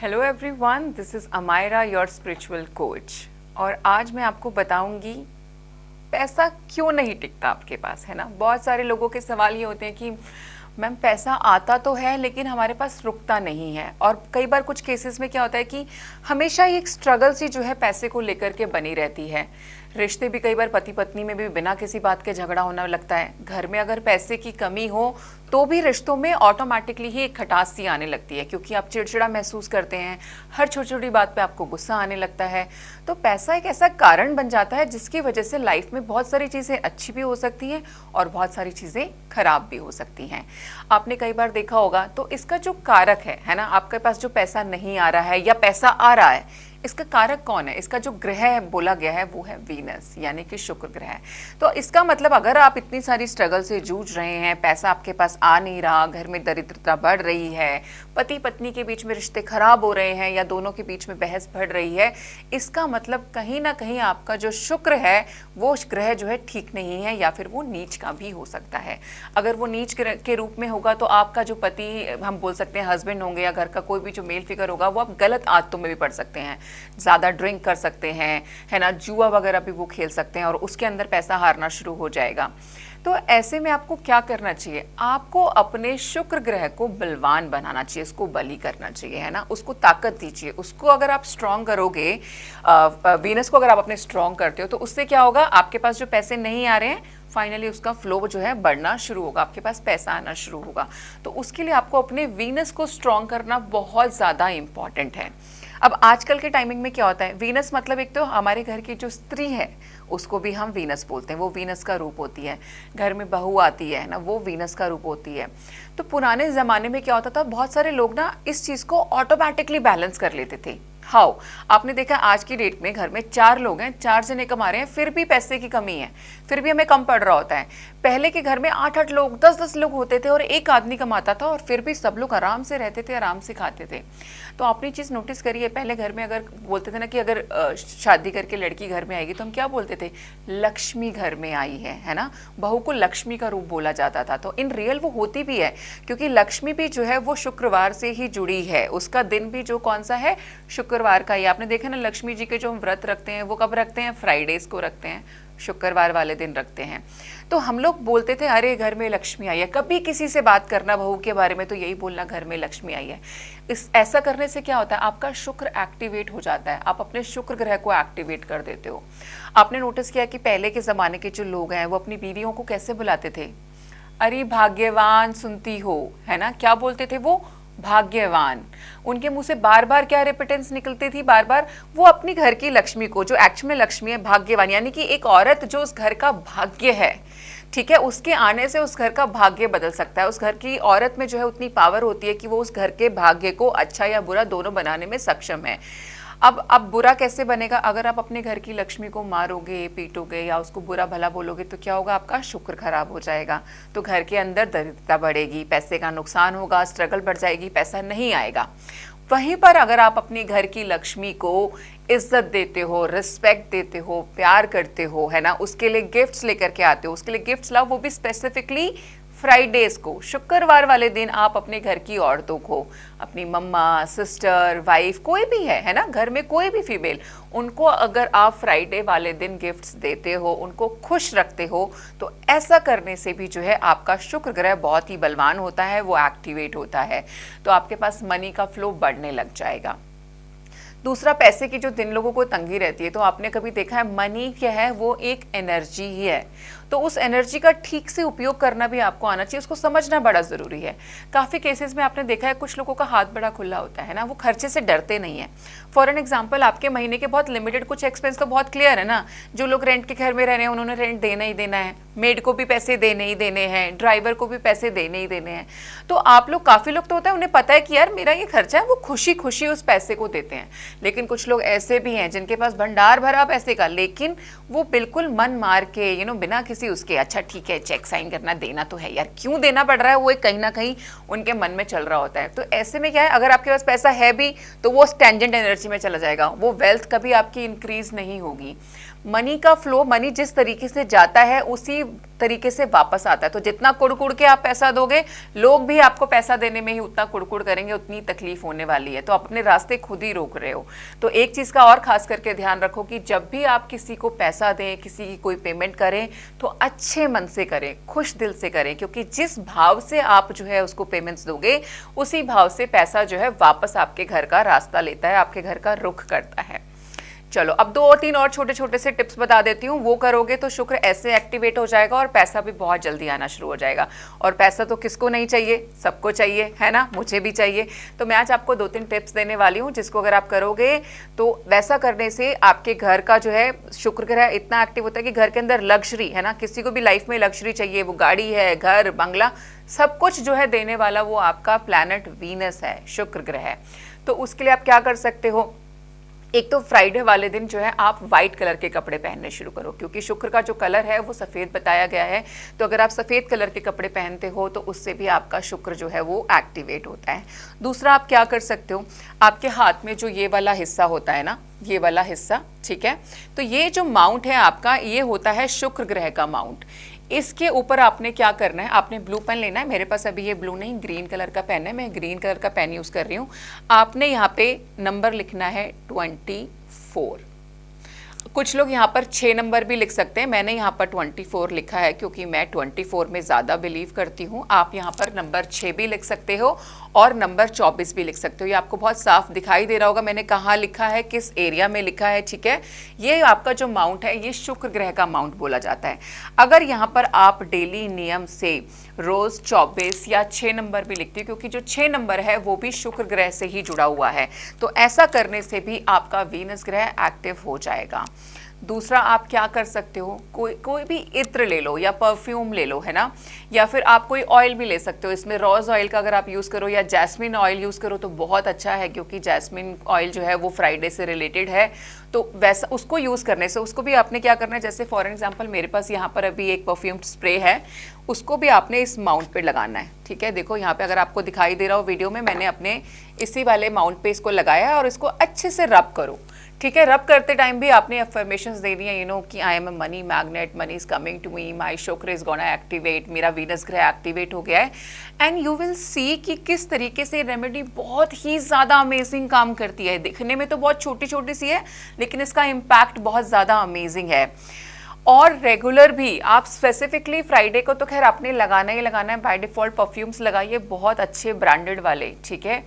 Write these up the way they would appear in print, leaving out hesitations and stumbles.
Hello everyone, this is Amayra, your spiritual coach. और आज मैं आपको बताऊंगी पैसा क्यों नहीं टिकता आपके पास, है ना। बहुत सारे लोगों के सवाल ये होते हैं कि मैम पैसा आता तो है लेकिन हमारे पास रुकता नहीं है। और कई बार कुछ केसेस में क्या होता है कि हमेशा ये एक स्ट्रगल सी जो है पैसे को लेकर के बनी रहती है। रिश्ते भी कई बार पति पत्नी में भी बिना किसी बात के झगड़ा होने लगता है। घर में अगर पैसे की कमी हो तो भी रिश्तों में ऑटोमेटिकली ही एक खटास सी आने लगती है, क्योंकि आप चिड़चिड़ा महसूस करते हैं, हर छोटी छोटी बात पे आपको गुस्सा आने लगता है। तो पैसा एक ऐसा कारण बन जाता है जिसकी वजह से लाइफ में बहुत सारी चीज़ें अच्छी भी हो सकती हैं और बहुत सारी चीज़ें खराब भी हो सकती हैं। आपने कई बार देखा होगा, तो इसका जो कारक है ना, आपके पास जो पैसा नहीं आ रहा है या पैसा आ रहा है, इसका कारक कौन है? इसका जो ग्रह बोला गया है वो है वीनस, यानी कि शुक्र ग्रह। तो इसका मतलब अगर आप इतनी सारी स्ट्रगल से जूझ रहे हैं, पैसा आपके पास आ नहीं रहा, घर में दरिद्रता बढ़ रही है, पति पत्नी के बीच में रिश्ते खराब हो रहे हैं या दोनों के बीच में बहस बढ़ रही है, इसका मतलब कहीं ना कहीं आपका जो शुक्र है वो ग्रह जो है ठीक नहीं है, या फिर वो नीच का भी हो सकता है। अगर वो नीच के रूप में होगा तो आपका जो पति, हम बोल सकते हैं हस्बैंड होंगे या घर का कोई भी जो मेल फिगर होगा, वो आप गलत आदतों में भी पड़ सकते हैं। ज़्यादा ड्रिंक कर सकते हैं, है ना, जुआ वगैरह भी वो खेल सकते हैं और उसके अंदर पैसा हारना शुरू हो जाएगा। तो ऐसे में आपको क्या करना चाहिए? आपको अपने शुक्र ग्रह को बलवान बनाना चाहिए, उसको बली करना चाहिए, है ना, उसको ताकत दीजिए। उसको अगर आप स्ट्रॉन्ग करोगे, वीनस को अगर आप अपने स्ट्रॉन्ग करते हो, तो उससे क्या होगा, आपके पास जो पैसे नहीं आ रहे हैं फाइनली उसका फ्लो जो है बढ़ना शुरू होगा, आपके पास पैसा आना शुरू होगा। तो उसके लिए आपको अपने वीनस को स्ट्रॉन्ग करना बहुत ज़्यादा इंपॉर्टेंट है। अब आजकल के टाइमिंग में क्या होता है, वीनस मतलब एक तो हमारे घर की जो स्त्री है उसको भी हम वीनस बोलते हैं, वो वीनस का रूप होती है। घर में बहू आती है ना, वो वीनस का रूप होती है। तो पुराने ज़माने में क्या होता था, बहुत सारे लोग ना इस चीज़ को ऑटोमेटिकली बैलेंस कर लेते थे। हाउ? आपने देखा आज की डेट में घर में 4 लोग हैं, 4 जने कमा रहे हैं, फिर भी पैसे की कमी है, फिर भी हमें कम पड़ रहा होता है। पहले के घर में 8-8 लोग, 10-10 लोग होते थे और एक आदमी कमाता था और फिर भी सब लोग आराम से रहते थे, आराम से खाते थे। तो आपने चीज़ नोटिस करी है, पहले घर में अगर बोलते थे ना कि अगर शादी करके लड़की घर में आएगी तो हम क्या बोलते थे, लक्ष्मी घर में आई है ना। बहू को लक्ष्मी का रूप बोला जाता था। तो इन रियल वो होती भी है, क्योंकि लक्ष्मी भी जो है वो शुक्रवार से ही जुड़ी है। उसका दिन भी जो कौन सा है, शुक्रवार का ही। आपने देखा ना, लक्ष्मी जी के जो हम व्रत रखते हैं वो कब रखते हैं, फ्राइडेज को रखते हैं, शुक्रवार वाले दिन रखते हैं। तो हम लोग बोलते थे अरे घर में लक्ष्मी आई है। कभी किसी से बात करना बहू के बारे में तो यही बोलना, घर में लक्ष्मी आई है। ऐसा करने से क्या होता है, आपका शुक्र एक्टिवेट हो जाता है, आप अपने शुक्र ग्रह को एक्टिवेट कर देते हो। आपने नोटिस किया कि पहले के ज़माने के जो लोग हैं वो अपनी बीवियों को कैसे बुलाते थे, अरे भाग्यवान सुनती हो, है ना, क्या बोलते थे वो, भाग्यवान। उनके मुंह से बार बार क्या रेपिटेंस निकलती थी, बार बार वो अपनी घर की लक्ष्मी को, जो एक्चुअल में लक्ष्मी है, भाग्यवान, यानी कि एक औरत जो उस घर का भाग्य है, ठीक है, उसके आने से उस घर का भाग्य बदल सकता है। उस घर की औरत में जो है उतनी पावर होती है कि वो उस घर के भाग्य को अच्छा या बुरा दोनों बनाने में सक्षम है। अब बुरा कैसे बनेगा, अगर आप अपने घर की लक्ष्मी को मारोगे, पीटोगे या उसको बुरा भला बोलोगे तो क्या होगा, आपका शुक्र खराब हो जाएगा। तो घर के अंदर दरिद्रता बढ़ेगी, पैसे का नुकसान होगा, स्ट्रगल बढ़ जाएगी, पैसा नहीं आएगा। वहीं पर अगर आप अपनी घर की लक्ष्मी को इज्जत देते हो, रिस्पेक्ट देते हो, प्यार करते हो, है ना, उसके लिए गिफ्ट्स लेकर के आते हो, उसके लिए गिफ्ट्स लाओ, वो भी स्पेसिफिकली फ्राइडेज को, शुक्रवार वाले दिन आप अपने घर की औरतों को, अपनी मम्मा, सिस्टर, वाइफ, कोई भी है ना, घर में कोई भी फीमेल, उनको अगर आप फ्राइडे वाले दिन गिफ्ट्स देते हो, उनको खुश रखते हो, तो ऐसा करने से भी जो है आपका शुक्र ग्रह बहुत ही बलवान होता है, वो एक्टिवेट होता है। तो आपके पास मनी का फ्लो बढ़ने लग जाएगा। दूसरा, पैसे की जो जिन लोगों को तंगी रहती है, तो आपने कभी देखा है मनी क्या है, वो एक एनर्जी ही है। तो उस एनर्जी का ठीक से उपयोग करना भी आपको आना चाहिए, उसको समझना बड़ा ज़रूरी है। काफ़ी केसेस में आपने देखा है कुछ लोगों का हाथ बड़ा खुला होता है ना, वो खर्चे से डरते नहीं है। फॉर एन एग्जाम्पल, आपके महीने के बहुत लिमिटेड कुछ एक्सपेंस तो बहुत क्लियर है ना। जो लोग रेंट के घर में रह रहे हैं उन्होंने रेंट देना ही देना है, मेड को भी पैसे देने ही देने हैं, ड्राइवर को भी पैसे देने ही देने हैं। तो आप लोग, काफ़ी लोग तो होता है उन्हें पता है कि यार मेरा ये खर्चा है, वो खुशी खुशी उस पैसे को देते हैं। लेकिन कुछ लोग ऐसे भी हैं जिनके पास भंडार भरा पैसे का, लेकिन वो बिल्कुल मन मार के बिना किसी उसके, अच्छा ठीक है चेक साइन करना, देना तो है यार, क्यों देना पड़ रहा है, वो एक कहीं ना कहीं उनके मन में चल रहा होता है। तो ऐसे में क्या है, अगर आपके पास पैसा है भी तो वो स्टैंजेंट एनर्जी में चला जाएगा, वो वेल्थ कभी आपकी इंक्रीज नहीं होगी। मनी का फ्लो, मनी जिस तरीके से जाता है उसी तरीके से वापस आता है। तो जितना कुड़कुड़ के आप पैसा दोगे, लोग भी आपको पैसा देने में ही उतना कुड़कुड़ करेंगे, उतनी तकलीफ होने वाली है। तो अपने रास्ते खुद ही रोक रहे हो। तो एक चीज़ का और खास करके ध्यान रखो कि जब भी आप किसी को पैसा दें, किसी की कोई पेमेंट करें, तो अच्छे मन से करें, खुश दिल से करें, क्योंकि जिस भाव से आप जो है उसको पेमेंट्स दोगे, उसी भाव से पैसा जो है वापस आपके घर का रास्ता लेता है, आपके घर का रुख करता है। चलो अब 2-3 और छोटे छोटे से टिप्स बता देती हूँ, वो करोगे तो शुक्र ऐसे एक्टिवेट हो जाएगा और पैसा भी बहुत जल्दी आना शुरू हो जाएगा। और पैसा तो किसको नहीं चाहिए, सबको चाहिए, है ना, मुझे भी चाहिए। तो मैं आज आपको 2-3 टिप्स देने वाली हूँ, जिसको अगर आप करोगे तो वैसा करने से आपके घर का जो है शुक्र ग्रह इतना एक्टिव होता है कि घर के अंदर लग्जरी, है ना, किसी को भी लाइफ में लग्जरी चाहिए, वो गाड़ी है, घर, बंगला, सब कुछ जो है देने वाला वो आपका प्लैनेट वीनस है, शुक्र ग्रह है। तो उसके लिए आप क्या कर सकते हो, एक तो फ्राइडे वाले दिन जो है आप वाइट कलर के कपड़े पहनने शुरू करो, क्योंकि शुक्र का जो कलर है वो सफ़ेद बताया गया है। तो अगर आप सफ़ेद कलर के कपड़े पहनते हो तो उससे भी आपका शुक्र जो है वो एक्टिवेट होता है। दूसरा आप क्या कर सकते हो, आपके हाथ में जो ये वाला हिस्सा होता है ना, ये वाला हिस्सा, ठीक है, तो ये जो माउंट है आपका, ये होता है शुक्र ग्रह का माउंट। इसके ऊपर आपने क्या करना है, आपने ब्लू पेन लेना है। मेरे पास अभी ये ब्लू नहीं, ग्रीन कलर का पेन है, मैं ग्रीन कलर का पेन यूज़ कर रही हूँ। आपने यहाँ पे नंबर लिखना है 24। कुछ लोग यहाँ पर 6 नंबर भी लिख सकते हैं, मैंने यहाँ पर 24 लिखा है क्योंकि मैं 24 में ज़्यादा बिलीव करती हूँ। आप यहाँ पर नंबर 6 भी लिख सकते हो और नंबर 24 भी लिख सकते हो। ये आपको बहुत साफ दिखाई दे रहा होगा मैंने कहाँ लिखा है, किस एरिया में लिखा है, ठीक है। ये आपका जो माउंट है ये शुक्र ग्रह का माउंट बोला जाता है। अगर यहाँ पर आप डेली नियम से रोज़ 24 या 6 नंबर भी लिखती हो, क्योंकि जो 6 नंबर है वो भी शुक्र ग्रह से ही जुड़ा हुआ है, तो ऐसा करने से भी आपका वीनस ग्रह एक्टिव हो जाएगा। दूसरा आप क्या कर सकते हो, कोई भी इत्र ले लो या परफ्यूम ले लो, है ना, या फिर आप कोई ऑयल भी ले सकते हो। इसमें रोज़ ऑयल का अगर आप यूज़ करो या जैस्मिन ऑयल यूज़ करो तो बहुत अच्छा है, क्योंकि जैस्मिन ऑयल जो है वो फ्राइडे से रिलेटेड है। तो वैसा उसको यूज़ करने से, उसको भी आपने क्या करना है, जैसे फॉर एग्जांपल मेरे पास यहाँ पर अभी एक परफ्यूम स्प्रे है, उसको भी आपने इस माउंट पे लगाना है, ठीक है। देखो यहाँ पे अगर आपको दिखाई दे रहा हो वीडियो में, मैंने अपने इसी वाले माउंट पे इसको लगाया है और इसको अच्छे से रब करो, ठीक है। रब करते टाइम भी आपने अफर्मेशंस दे दी है, यू नो, कि I am a money magnet, money is coming to me, my Shukra is gonna activate, मेरा वीनस ग्रह एक्टिवेट हो गया है। एंड यू विल सी कि किस तरीके से रेमेडी बहुत ही ज़्यादा अमेजिंग काम करती है। दिखने में तो बहुत छोटी छोटी सी है, लेकिन इसका इम्पैक्ट बहुत ज़्यादा अमेजिंग है। और रेगुलर भी आप स्पेसिफिकली फ्राइडे को तो खैर आपने लगाना ही लगाना है, बाय डिफ़ॉल्ट परफ्यूम्स लगाइए बहुत अच्छे ब्रांडेड वाले, ठीक है।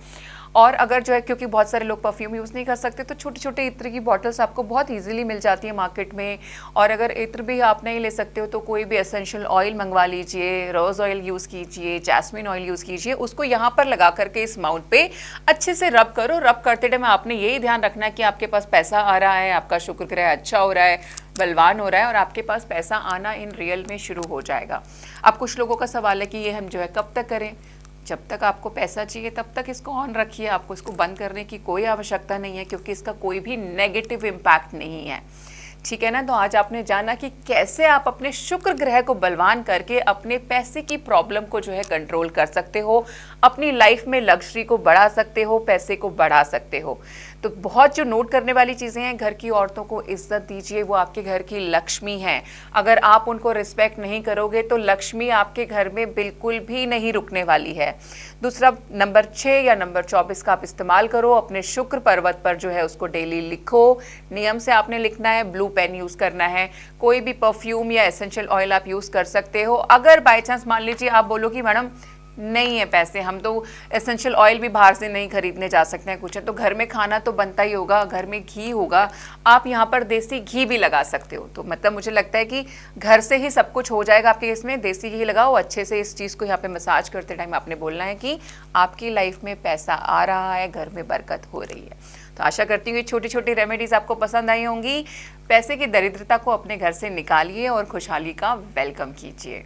और अगर जो है, क्योंकि बहुत सारे लोग परफ्यूम यूज़ नहीं कर सकते, तो छोटे छोटे इत्र की बॉटल्स आपको बहुत इजीली मिल जाती है मार्केट में। और अगर इत्र भी आप नहीं ले सकते हो तो कोई भी एसेंशियल ऑयल मंगवा लीजिए, रोज़ ऑयल यूज़ कीजिए, जैस्मिन ऑयल यूज़ कीजिए, उसको यहाँ पर लगा करके इस माउंट पे अच्छे से रब करो। रब करते टाइम आपने यही ध्यान रखना है कि आपके पास पैसा आ रहा है, आपका शुक्र ग्रह अच्छा हो रहा है, बलवान हो रहा है और आपके पास पैसा आना इन रियल में शुरू हो जाएगा। अब कुछ लोगों का सवाल है कि ये हम जो है कब तक करें। जब तक आपको पैसा चाहिए तब तक इसको ऑन रखिए, आपको इसको बंद करने की कोई आवश्यकता नहीं है, क्योंकि इसका कोई भी नेगेटिव इम्पैक्ट नहीं है, ठीक है ना। तो आज आपने जाना कि कैसे आप अपने शुक्र ग्रह को बलवान करके अपने पैसे की प्रॉब्लम को जो है कंट्रोल कर सकते हो, अपनी लाइफ में लग्जरी को बढ़ा सकते हो, पैसे को बढ़ा सकते हो। तो बहुत जो नोट करने वाली चीज़ें हैं, घर की औरतों को इज्जत दीजिए, वो आपके घर की लक्ष्मी हैं। अगर आप उनको रिस्पेक्ट नहीं करोगे तो लक्ष्मी आपके घर में बिल्कुल भी नहीं रुकने वाली है। दूसरा, नंबर 6 या नंबर 24 का आप इस्तेमाल करो, अपने शुक्र पर्वत पर जो है उसको डेली लिखो। नियम से आपने लिखना है, ब्लू पेन यूज़ करना है, कोई भी परफ्यूम या एसेंशियल ऑयल आप यूज़ कर सकते हो। अगर बाई चांस मान लीजिए आप बोलो कि मैडम नहीं है पैसे, हम तो एसेंशियल ऑयल भी बाहर से नहीं खरीदने जा सकते हैं कुछ है, तो घर में खाना तो बनता ही होगा, घर में घी होगा, आप यहाँ पर देसी घी भी लगा सकते हो। तो मतलब मुझे लगता है कि घर से ही सब कुछ हो जाएगा आपके। इसमें देसी घी लगाओ अच्छे से, इस चीज़ को यहाँ पे मसाज करते टाइम आपने बोलना है कि आपकी लाइफ में पैसा आ रहा है, घर में बरकत हो रही है। तो आशा करती हूँ ये छोटी छोटी रेमेडीज़ आपको पसंद आई होंगी। पैसे की दरिद्रता को अपने घर से निकालिए और खुशहाली का वेलकम कीजिए।